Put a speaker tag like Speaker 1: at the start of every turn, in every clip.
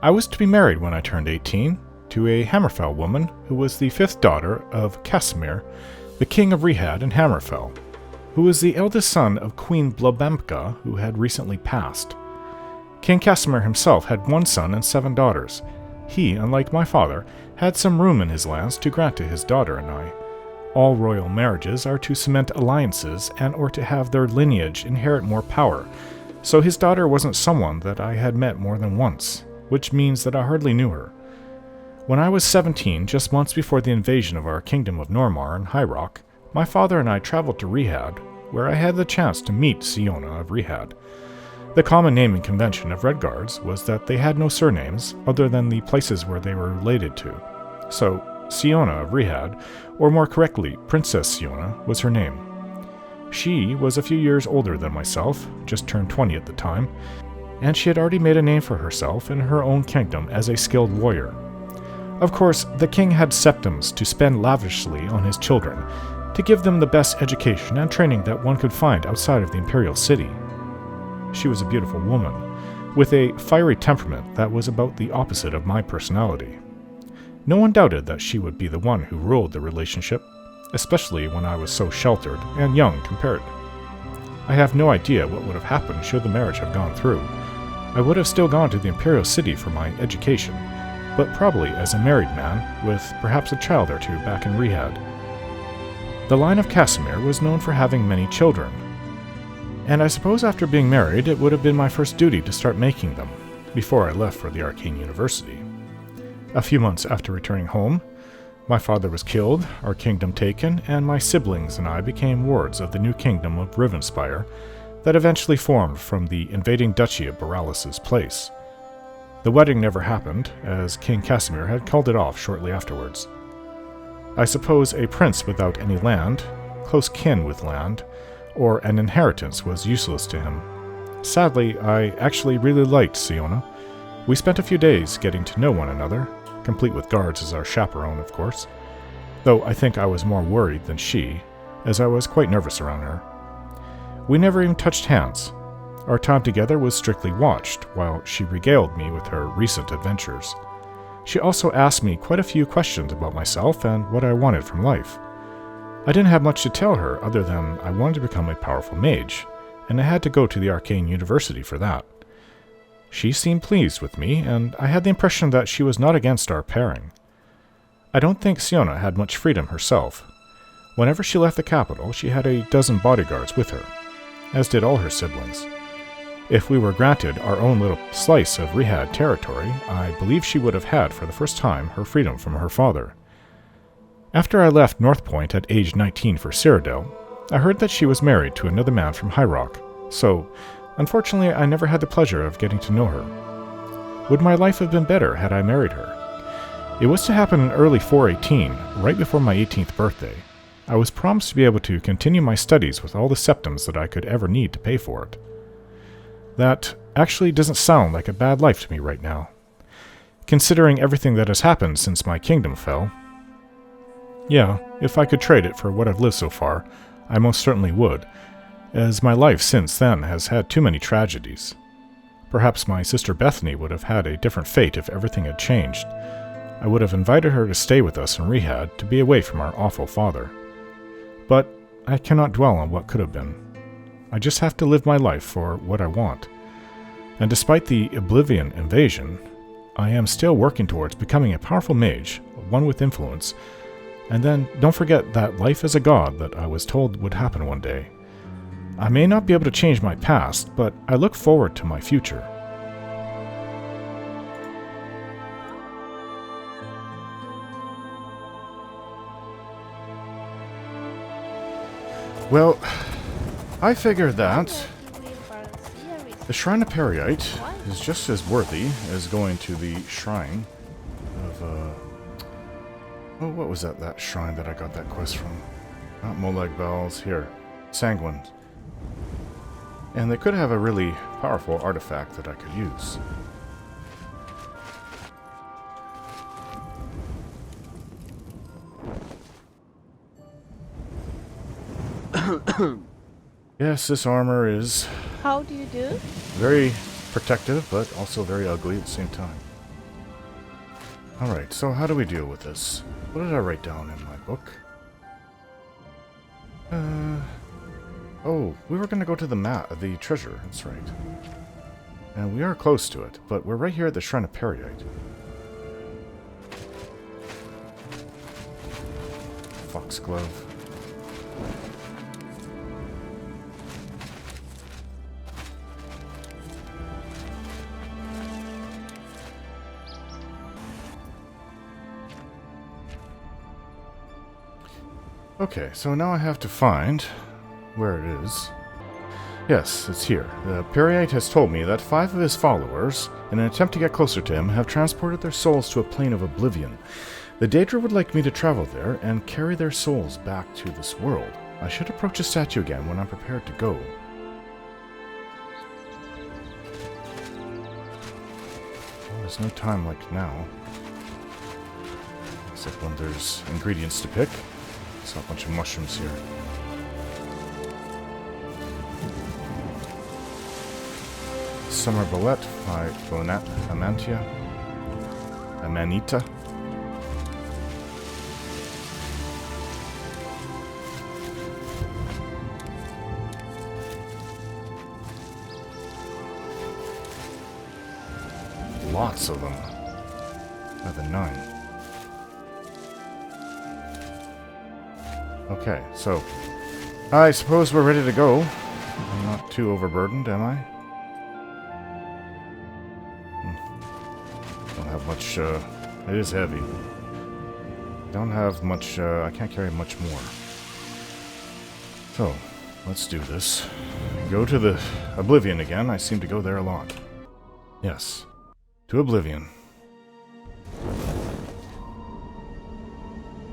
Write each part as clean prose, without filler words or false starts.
Speaker 1: I was to be married when I turned 18 to a Hammerfell woman who was the fifth daughter of Casimir, the king of Rihad and Hammerfell, who was the eldest son of Queen Blabemka, who had recently passed. King Casimir himself had one son and 7 daughters. He, unlike my father, had some room in his lands to grant to his daughter and I. All royal marriages are to cement alliances and or to have their lineage inherit more power, so his daughter wasn't someone that I had met more than once, which means that I hardly knew her. When I was 17, just months before the invasion of our kingdom of Normar and High Rock, my father and I traveled to Rihad, where I had the chance to meet Siona of Rihad. The common naming convention of Redguards was that they had no surnames other than the places where they were related to. So, Siona of Rihad, or more correctly, Princess Siona, was her name. She was a few years older than myself, just turned 20 at the time, and she had already made a name for herself in her own kingdom as a skilled warrior. Of course, the king had septums to spend lavishly on his children, to give them the best education and training that one could find outside of the imperial city. She was a beautiful woman, with a fiery temperament that was about the opposite of my personality. No one doubted that she would be the one who ruled the relationship, especially when I was so sheltered and young compared. I have no idea what would have happened should the marriage have gone through. I would have still gone to the imperial city for my education, but probably as a married man, with perhaps a child or two back in Rihad. The line of Casimir was known for having many children, and I suppose after being married it would have been my first duty to start making them, before I left for the Arcane University. A few months after returning home, my father was killed, our kingdom taken, and my siblings and I became wards of the new kingdom of Rivenspire that eventually formed from the invading duchy of Boralis's place. The wedding never happened, as King Casimir had called it off shortly afterwards. I suppose a prince without any land, close kin with land, or an inheritance was useless to him. Sadly, I actually really liked Siona. We spent a few days getting to know one another, complete with guards as our chaperone, of course, though I think I was more worried than she, as I was quite nervous around her. We never even touched hands. Our time together was strictly watched, while she regaled me with her recent adventures. She also asked me quite a few questions about myself and what I wanted from life. I didn't have much to tell her other than I wanted to become a powerful mage, and I had to go to the Arcane University for that. She seemed pleased with me, and I had the impression that she was not against our pairing. I don't think Siona had much freedom herself. Whenever she left the capital, she had a dozen bodyguards with her, as did all her siblings. If we were granted our own little slice of Rihad territory, I believe she would have had, for the first time, her freedom from her father. After I left North Point at age 19 for Cyrodiil, I heard that she was married to another man from High Rock, so unfortunately I never had the pleasure of getting to know her. Would my life have been better had I married her? It was to happen in early 418, right before my 18th birthday. I was promised to be able to continue my studies with all the septums that I could ever need to pay for it. That actually doesn't sound like a bad life to me right now, considering everything that has happened since my kingdom fell. Yeah, if I could trade it for what I've lived so far, I most certainly would, as my life since then has had too many tragedies. Perhaps my sister Bethany would have had a different fate if everything had changed. I would have invited her to stay with us in Rihad to be away from our awful father. But I cannot dwell on what could have been. I just have to live my life for what I want. And despite the Oblivion invasion, I am still working towards becoming a powerful mage, one with influence. And then don't forget that life is a god that I was told would happen one day. I may not be able to change my past, but I look forward to my future. Well, I figure that the Shrine of Peryite is just as worthy as going to the shrine of, oh, what was that shrine that I got that quest from? Not Molag Bells, here, Sanguine. And they could have a really powerful artifact that I could use. Yes, this armor is...
Speaker 2: How do you do?
Speaker 1: very protective, but also very ugly at the same time. Alright, so how do we deal with this? What did I write down in my book? Oh, we were going to go to the treasure, that's right. And we are close to it, but we're right here at the Shrine of Peryite. Foxglove. Okay, so now I have to find where it is. Yes, it's here. The Peryite has told me that 5 of his followers, in an attempt to get closer to him, have transported their souls to a plane of Oblivion. The Daedra would like me to travel there and carry their souls back to this world. I should approach the statue again when I'm prepared to go. Well, there's no time like now. Except when there's ingredients to pick. Saw a bunch of mushrooms here. Summer Bolette by Amanita. Lots of them. By the 9. Okay, so I suppose we're ready to go. I'm not too overburdened, am I? Don't have much, it is heavy. Don't have much, I can't carry much more. So, let's do this. Go to the Oblivion again. I seem to go there a lot. Yes, to Oblivion.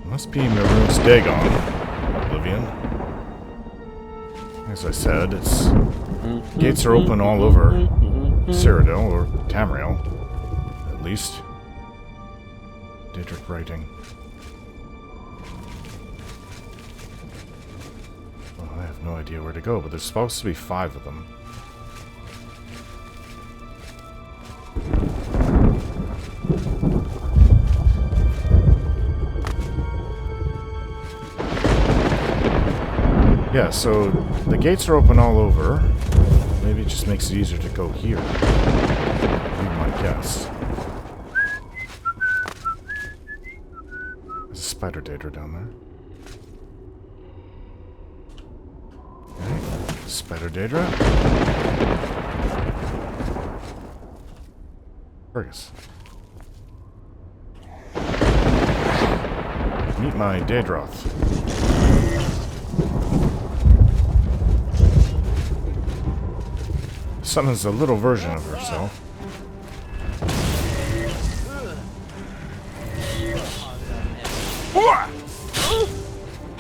Speaker 1: Must be Maroon's Dagon. Oblivion. As I said, its gates are open all over Cyrodiil, or Tamriel, at least. Daedric writing. Well, I have no idea where to go, but there's supposed to be 5 of them. Yeah, so the gates are open all over. Maybe it just makes it easier to go here. Be my guess. There's a spider daedra down there. Okay. Spider daedra. Fergus. Meet my Daedroth. Summons a little version of herself.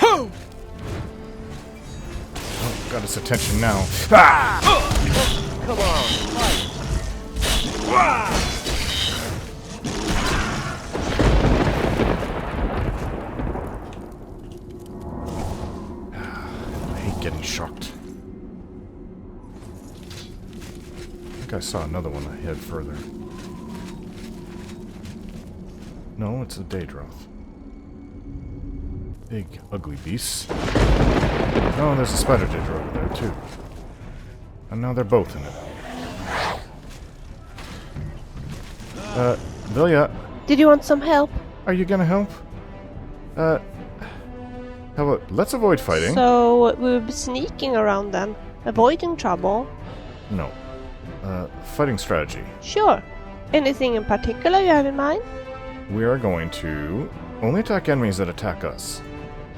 Speaker 1: Oh, got its attention now. Ah!
Speaker 2: Come on, fight!
Speaker 1: I hate getting shocked. I saw another one ahead further. No, it's a Daedroth. Big, ugly beasts. Oh, there's a spider daedra over there, too. And now they're both in it. Vilya.
Speaker 3: Did you want some help?
Speaker 1: Are you gonna help? How about, let's avoid fighting.
Speaker 3: So, we'll be sneaking around then, avoiding trouble.
Speaker 1: No. Fighting strategy.
Speaker 3: Sure. Anything in particular you have in mind?
Speaker 1: We are going to only attack enemies that attack us.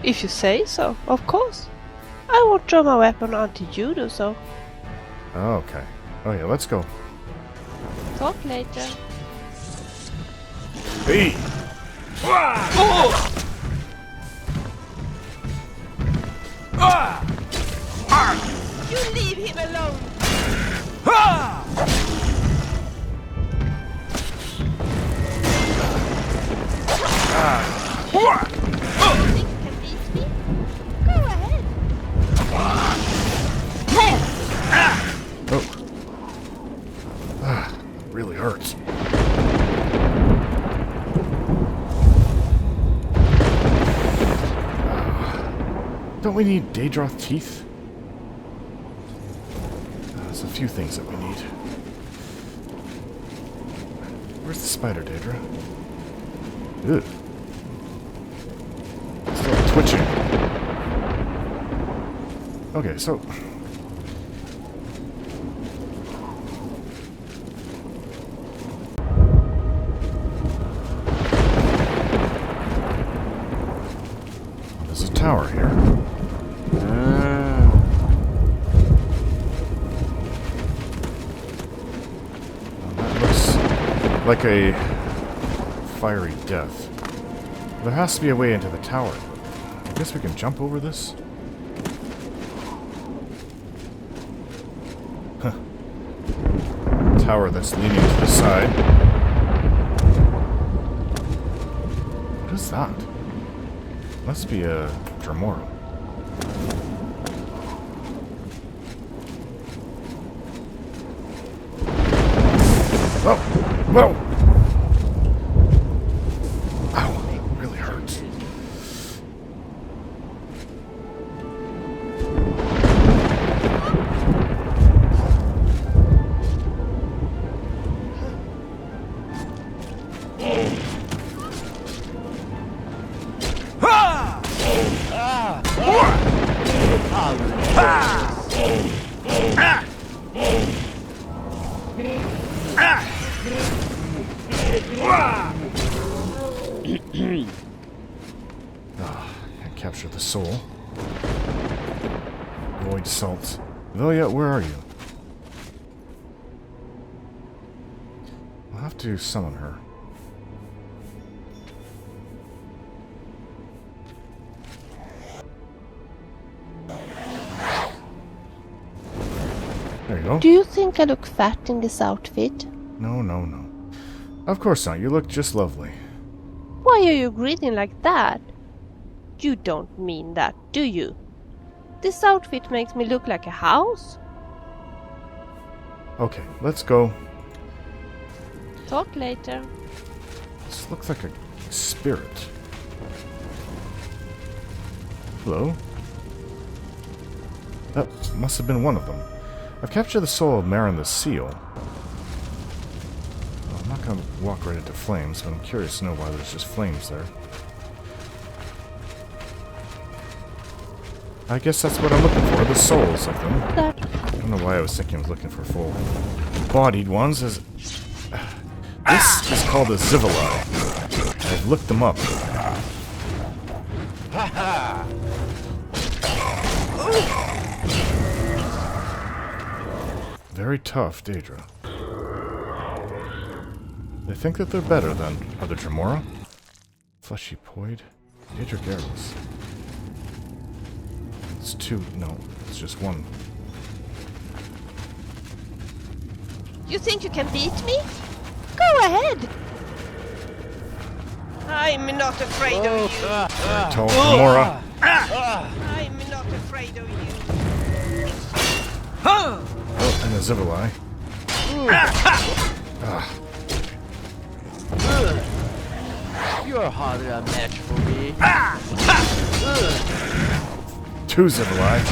Speaker 3: If you say so, of course. I won't draw my weapon until you do so.
Speaker 1: Oh, okay. Oh yeah, let's go.
Speaker 3: Talk later.
Speaker 1: Hey!
Speaker 3: You leave him alone! You think you can beat me? Go ahead.
Speaker 1: Oh. Really hurts. Don't we need Daedroth teeth? There's a few things that we need. Where's the spider, Daedra? Ugh. Still twitching. Okay, so... there's a tower here. That looks like a fiery death. There has to be a way into the tower. I guess we can jump over this? Huh. Tower that's leaning to the side. What is that? Must be a Dremora. Whoa! Whoa! Ow, it really hurts. Can't capture the soul. Void salt. Velia, where are you? I'll have to summon her. There you go.
Speaker 3: Do you think I look fat in this outfit?
Speaker 1: No, no, no. Of course not. You look just lovely.
Speaker 3: Why are you grinning like that? You don't mean that, do you? This outfit makes me look like a house.
Speaker 1: Okay, let's go.
Speaker 3: Talk later.
Speaker 1: This looks like a spirit. Hello? That must have been one of them. I've captured the soul of Marin the Seal. Well, I'm not going to walk right into flames, but I'm curious to know why there's just flames there. I guess that's what I'm looking for, the souls of them. I don't know why I was thinking I was looking for full-bodied ones. This is called a Zivali. I've looked them up. Very tough, Daedra. They think that they're better than other Dremora. Fleshy Poid. Daedra Garrus. It's two. No, it's just one.
Speaker 3: You think you can beat me? Go ahead! I'm not afraid of you.
Speaker 1: Very tall Dremora.
Speaker 3: I'm not afraid of you.
Speaker 1: Oh, and a Zivali.
Speaker 2: You're hardly a match for me.
Speaker 1: Two Zivali.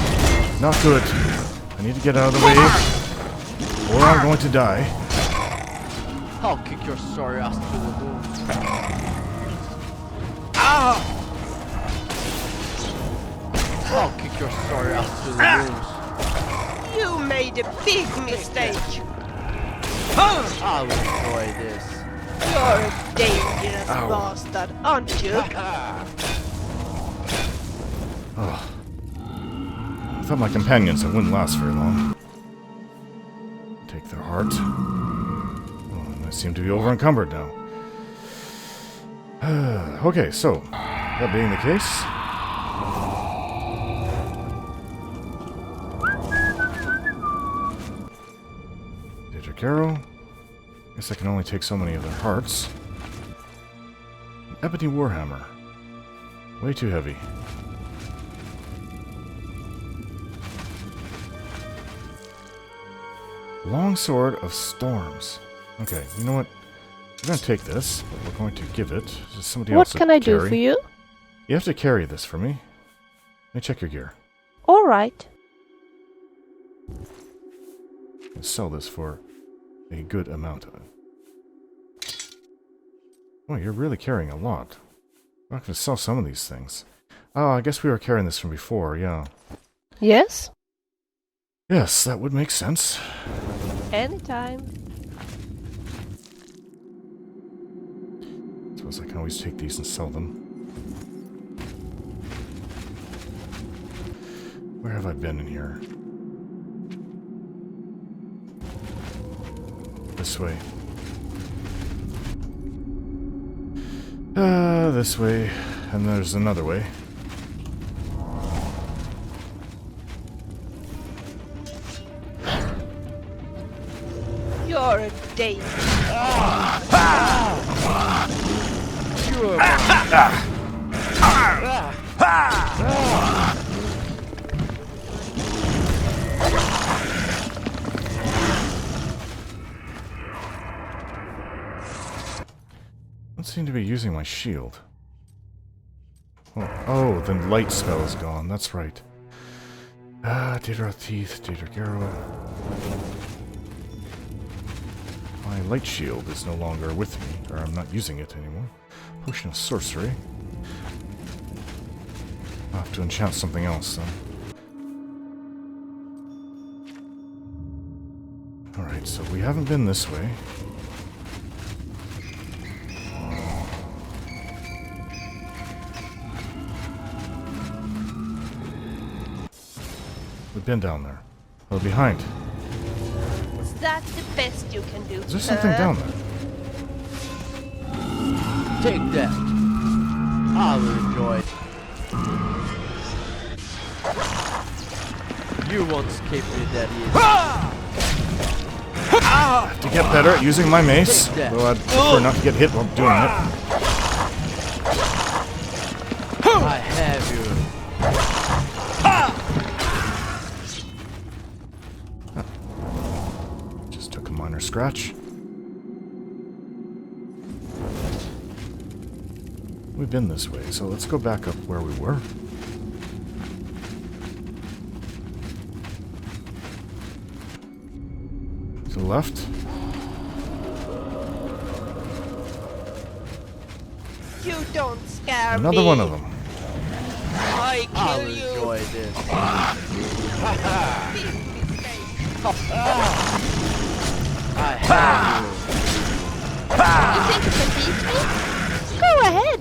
Speaker 1: Not good. I need to get out of the way, or I'm going to die.
Speaker 2: I'll kick your sorry ass to the moon. I'll kick your sorry ass to the moon.
Speaker 3: You made a big mistake.
Speaker 2: I'll enjoy this.
Speaker 3: You're a dangerous
Speaker 1: Ow.
Speaker 3: bastard, aren't you?
Speaker 1: I thought my companions wouldn't last very long. Take their heart. Oh, I seem to be over-encumbered now. Okay, so, that being the case... Arrow. Guess I can only take so many of their hearts. An ebony warhammer. Way too heavy. Longsword of Storms. Okay, you know what? We're going to take this, but we're going to give it to somebody else
Speaker 3: What
Speaker 1: to
Speaker 3: can I do
Speaker 1: carry.
Speaker 3: for you?
Speaker 1: You have to carry this for me. Let me check your gear.
Speaker 3: Alright.
Speaker 1: Can sell this for a good amount of it. Oh, you're really carrying a lot. I'm not going to sell some of these things. Oh, I guess we were carrying this from before, yeah.
Speaker 3: Yes?
Speaker 1: Yes, that would make sense.
Speaker 3: Anytime.
Speaker 1: Suppose I can always take these and sell them. Where have I been in here? This way. This way. And there's another way.
Speaker 3: You're a danger.
Speaker 1: Don't seem to be using my shield. Oh, the light spell is gone. That's right. Daedra Teeth, Daedra Garrow. My light shield is no longer with me, or I'm not using it anymore. Potion of Sorcery. I'll have to enchant something else, then. Alright, so we haven't been this way. We've been down there. Oh, behind.
Speaker 3: Is that the best you can do?
Speaker 1: Is there something down there?
Speaker 2: Take that. I will enjoy it. You won't escape me that easy.
Speaker 1: I have to get better at using my mace, though I'd prefer not to get hit while doing it.
Speaker 2: I have you.
Speaker 1: Just took a minor scratch. We've been this way, so let's go back up where we were. To the left.
Speaker 3: You don't scare me.
Speaker 1: Another one of them.
Speaker 3: I
Speaker 2: I'll
Speaker 3: kill you.
Speaker 2: enjoy this. I have
Speaker 3: You think you can beat me? Go ahead.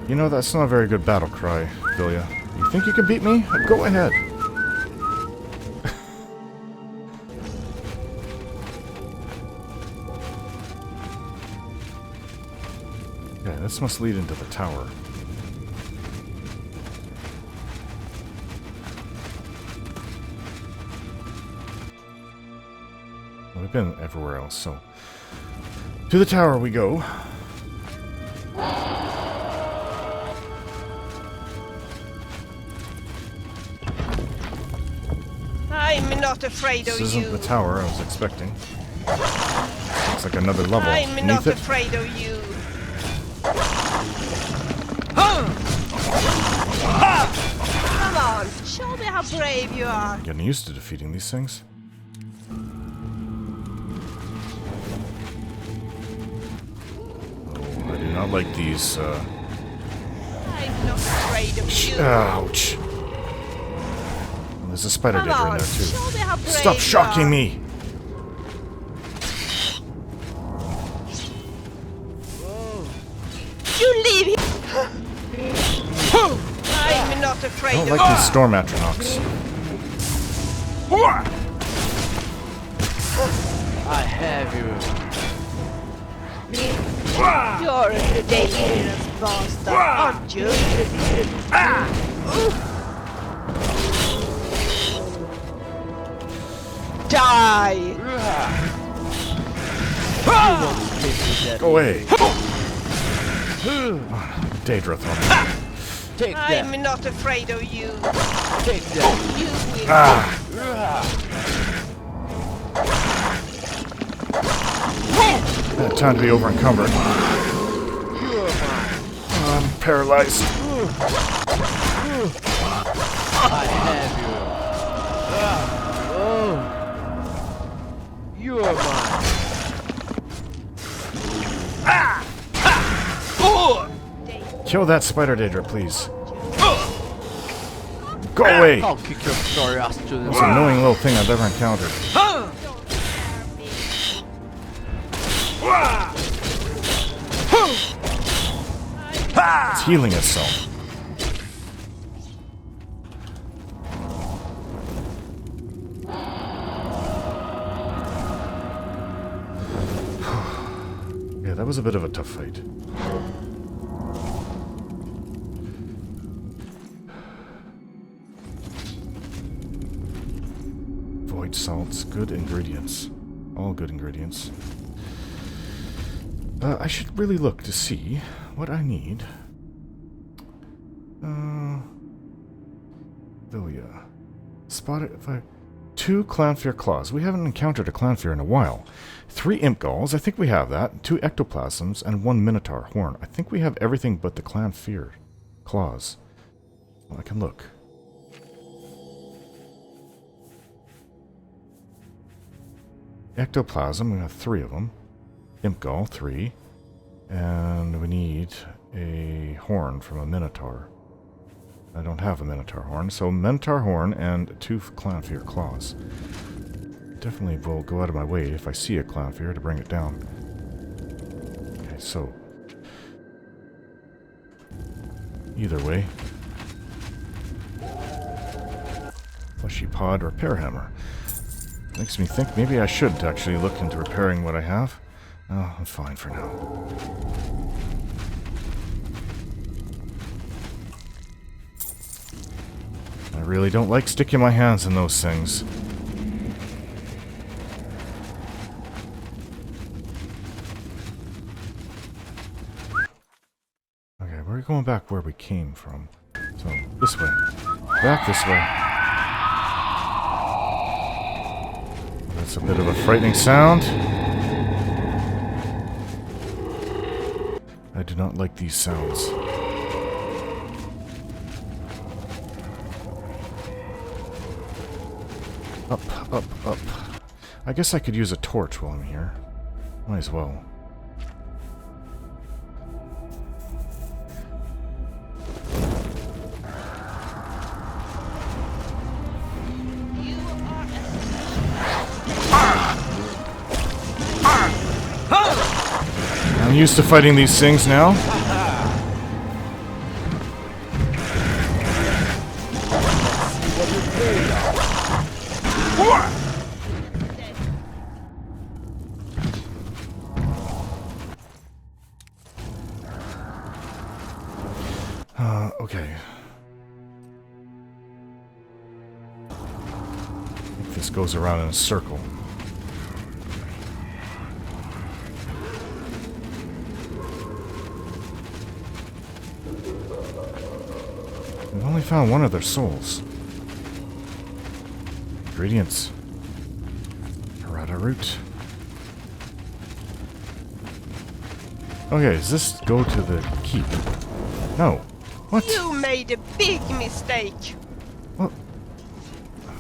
Speaker 1: You know, that's not a very good battle cry, Vilya. You think you can beat me? Go ahead. Okay, this must lead into the tower. We've been everywhere else, so... To the tower we go.
Speaker 3: I'm not afraid
Speaker 1: This
Speaker 3: of
Speaker 1: isn't
Speaker 3: you.
Speaker 1: the tower I was expecting. Looks like another level
Speaker 3: I'm
Speaker 1: beneath
Speaker 3: not
Speaker 1: it.
Speaker 3: afraid of you. Come on, show me how brave you are.
Speaker 1: Getting used to defeating these things. Oh, I do not like these,
Speaker 3: I'm not afraid of you.
Speaker 1: Ouch! There's a spider
Speaker 3: Come
Speaker 1: dead right
Speaker 3: on,
Speaker 1: there, too.
Speaker 3: show me how brave
Speaker 1: Stop
Speaker 3: you
Speaker 1: shocking
Speaker 3: are.
Speaker 1: me!
Speaker 3: You leave here. I'm not
Speaker 1: I
Speaker 3: afraid
Speaker 1: don't
Speaker 3: of
Speaker 1: like these storm atronachs.
Speaker 2: I have you.
Speaker 3: You're a dangerous bastard, aren't you? Die!
Speaker 2: You won't escape me that
Speaker 1: Go away! Daedra thrown.
Speaker 2: Take that.
Speaker 3: I'm not afraid of you.
Speaker 2: Take that.
Speaker 3: You will.
Speaker 1: Time to be over encumbered.
Speaker 2: You are mine.
Speaker 1: paralyzed.
Speaker 2: I have you. You are mine.
Speaker 1: Kill that spider, Daedra, please. Go away!
Speaker 2: I'll kick your sorry ass to the
Speaker 1: Most annoying little thing I've ever encountered. It's healing itself. Yeah, that was a bit of a tough fight. Void salts, good ingredients. All good ingredients. I should really look to see what I need. Villia. Spotted if I 2 clanfear claws. We haven't encountered a clanfear in a while. 3 imp galls. I think we have that. 2 ectoplasms and 1 minotaur horn. I think we have everything but the clanfear claws. Well, I can look. Ectoplasm, we have 3 of them. Imp gall, 3. And we need a horn from a minotaur. I don't have a minotaur horn, so minotaur horn and 2 clanfear claws. Definitely will go out of my way if I see a clanfear to bring it down. Okay, so either way. Fleshy pod repair hammer. Makes me think maybe I should actually look into repairing what I have. Oh, I'm fine for now. I really don't like sticking my hands in those things. Okay, we're going back where we came from. So, this way. Back this way. That's a bit of a frightening sound. I do not like these sounds. Up, up, up. I guess I could use a torch while I'm here. Might as well. I'm used to fighting these things now. Okay. I think this goes around in a circle. We've only found one of their souls. Ingredients. Harada root. Okay, does this go to the keep? No. What?
Speaker 3: You made a big mistake.
Speaker 1: What?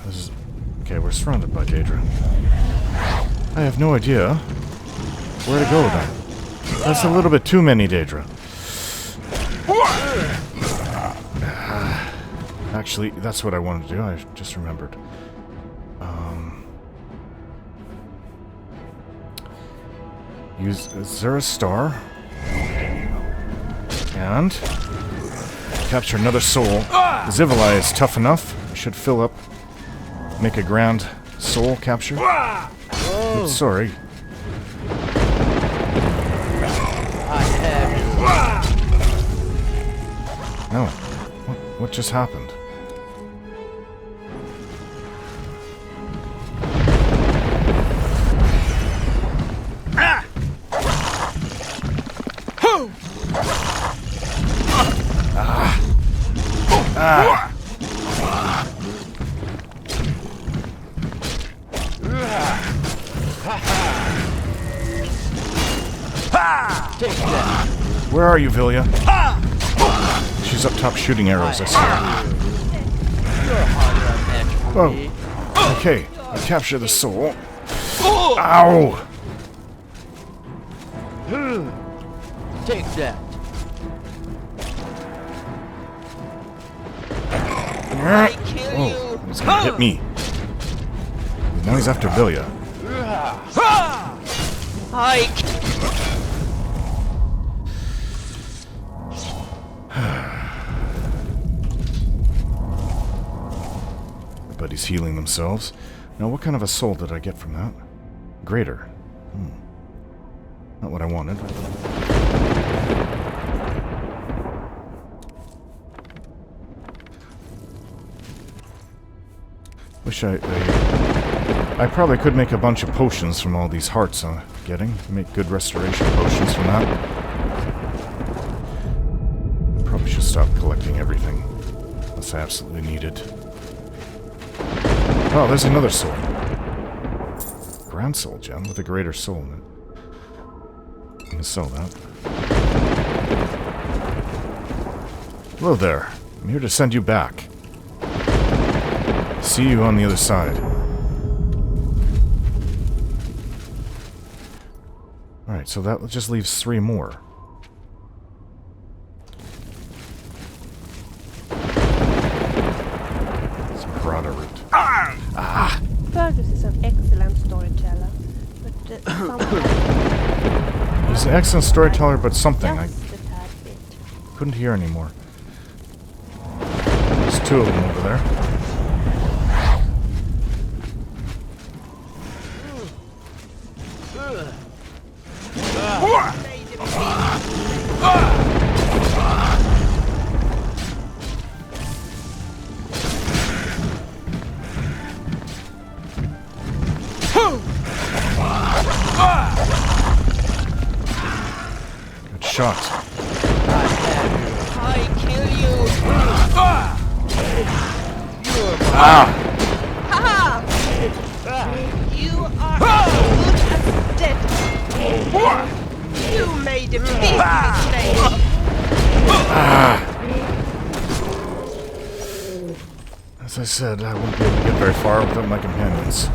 Speaker 1: This is... Okay, we're surrounded by Daedra. I have no idea where to go then. That's a little bit too many Daedra. Actually, that's what I wanted to do. I just remembered. Is there a star? And capture another soul. Zivali is tough enough. I should fill up. Make a grand soul capture. Oops, sorry. No. What just happened? Where are you, Villia? She's up top shooting arrows, I see.
Speaker 2: You're harder than match for
Speaker 1: Oh.
Speaker 2: me.
Speaker 1: Okay, I capture the soul. Ow!
Speaker 2: Take that. I kill
Speaker 1: Oh,
Speaker 2: you.
Speaker 1: he's gonna hit me. Now he's after Vilya.
Speaker 2: I
Speaker 1: Everybody's healing themselves. Now, what kind of a soul did I get from that? Greater. Not what I wanted. Wish I probably could make a bunch of potions from all these hearts I'm getting. Make good restoration potions from that. Probably should stop collecting everything. Unless I absolutely need it. Oh, there's another soul. Grand soul gem with a greater soul in it. I'm gonna sell that. Hello there. I'm here to send you back. See you on the other side. Alright, so that just leaves 3 more. Some Parada root.
Speaker 3: Fergus is an excellent storyteller, but somehow
Speaker 1: He's an excellent storyteller, but something I
Speaker 3: just a tad bit.
Speaker 1: couldn't hear anymore. There's 2 of them over there. Good shot.
Speaker 2: I kill you.
Speaker 3: Haha! You are as good as dead. You made a big mistake.
Speaker 1: As I said, I won't be able to get very far without my companions.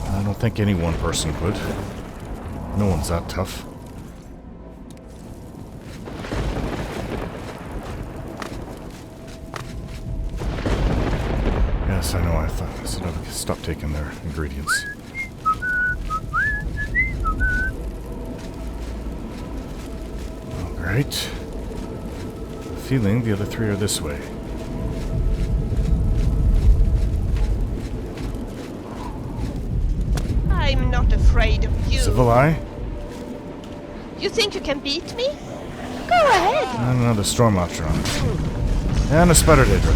Speaker 1: I don't think any one person could. No one's that tough. Yes, I know. I thought I said I'd stop taking their ingredients. Alright. Feeling the other 3 are this way.
Speaker 3: I'm not afraid of you.
Speaker 1: Civil Eye?
Speaker 3: You think you can beat me? Go ahead.
Speaker 1: And another Storm Launcher on it. And a Spider Daedra.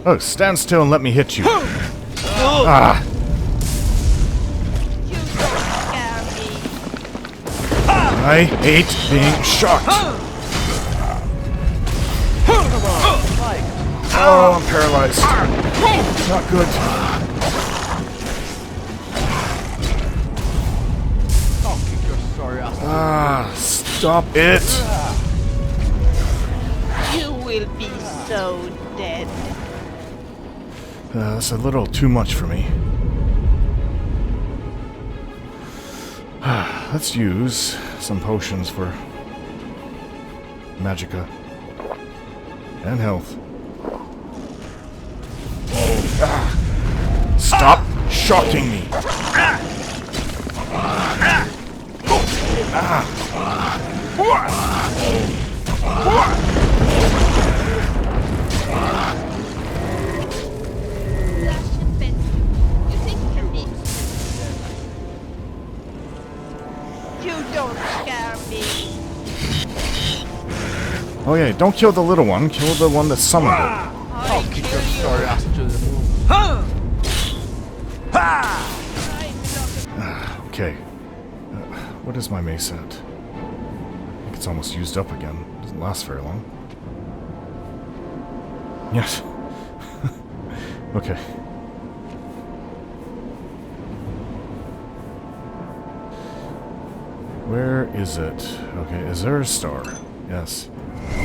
Speaker 1: Oh, stand still and let me hit you. Ah!
Speaker 3: You don't scare me.
Speaker 1: I hate being shocked. Oh, I'm paralyzed. Not good.
Speaker 2: I'll kick your sorry ass.
Speaker 1: Ah, stop it.
Speaker 3: You will be so dead.
Speaker 1: That's a little too much for me. Let's use some potions for magicka and health. Stop shocking me!
Speaker 3: You think you can beat me? You don't scare me.
Speaker 1: Oh yeah, don't kill the little one, kill the one that summoned it.
Speaker 2: I'll kick your sorry ass to the moon.
Speaker 1: Okay. What is my mace at? I think it's almost used up again. Doesn't last very long. Yes. Okay. Where is it? Okay, is there a star? Yes.
Speaker 2: You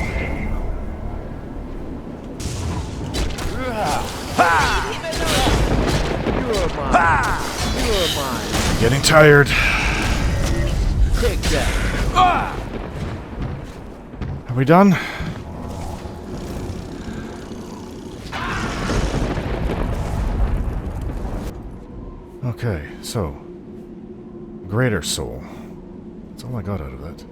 Speaker 2: are mine. You are mine.
Speaker 1: Getting tired.
Speaker 2: Take that.
Speaker 1: Are we done? Okay, so greater soul. That's all I got out of that.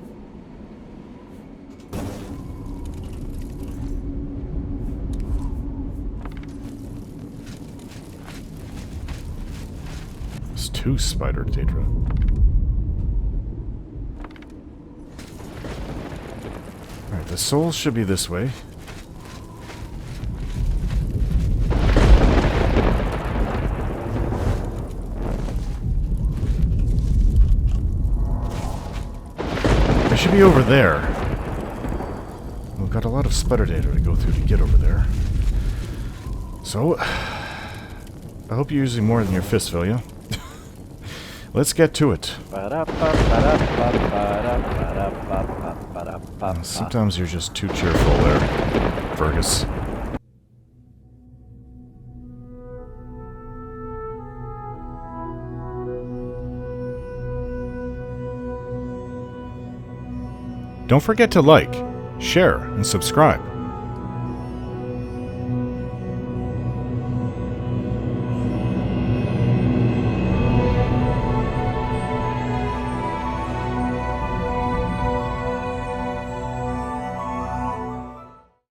Speaker 1: There's 2 spider data. Alright, the soul should be this way. They should be over there. We've got a lot of spider data to go through to get over there. So, I hope you're using more than your fist, Vilya. Let's get to it. Sometimes you're just too cheerful there, Fergus. Don't forget to like, share, and subscribe.